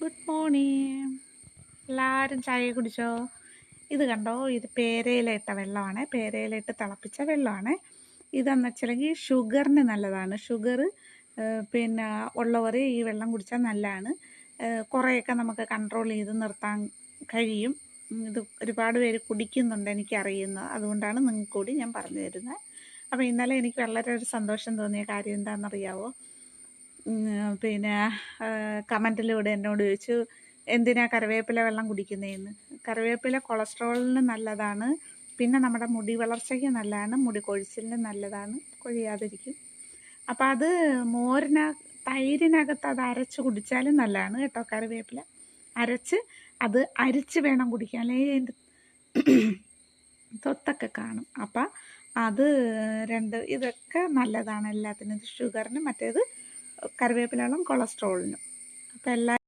Good morning. എല്ലാവരും ചായ കുടിച്ചോ? ഇത് കണ്ടോ, ഇത് പേരയിലിട്ട വെള്ളമാണ്, പേരയിലിട്ട് തിളപ്പിച്ച വെള്ളമാണ്. ഇതെന്ന് വെച്ചില്ലെങ്കിൽ ഷുഗറിന് നല്ലതാണ്. ഷുഗർ പിന്നെ ഉള്ളവർ ഈ വെള്ളം കുടിച്ചാൽ നല്ലതാണ്. കുറേയൊക്കെ നമുക്ക് കൺട്രോൾ ചെയ്ത് നിർത്താൻ കഴിയും. ഇത് ഒരുപാട് പേര് കുടിക്കുന്നുണ്ട്, എനിക്കറിയുന്നത്. അതുകൊണ്ടാണ് നിങ്ങൾക്ക് കൂടി ഞാൻ പറഞ്ഞു തരുന്നത്. അപ്പോൾ ഇന്നലെ എനിക്ക് വളരെ ഒരു സന്തോഷം തോന്നിയ കാര്യം എന്താണെന്നറിയാവോ? പിന്നെ കമൻറ്റിലൂടെ എന്നോട് ചോദിച്ചു, എന്തിനാ കറിവേപ്പില വെള്ളം കുടിക്കുന്നതെന്ന്. കറിവേപ്പില കൊളസ്ട്രോളിന് നല്ലതാണ്, പിന്നെ നമ്മുടെ മുടി വളർച്ചയ്ക്ക് നല്ലതാണ്, മുടി കൊഴിച്ചിലിന് നല്ലതാണ്, കൊഴിയാതിരിക്കും. അപ്പോൾ അത് തൈരിനകത്ത് അത് അരച്ച് കുടിച്ചാലും നല്ലതാണ് കേട്ടോ. കറിവേപ്പില അത് അരിച്ച് വേണം കുടിക്കാൻ, അല്ലെങ്കിൽ അതിൻ്റെ തൊത്തൊക്കെ കാണും. അപ്പം അത് ഇതൊക്കെ നല്ലതാണ് എല്ലാത്തിനും. ഷുഗറിനും, മറ്റേത് കറിവേപ്പില വെള്ളം കൊളസ്ട്രോളിനും. അപ്പോൾ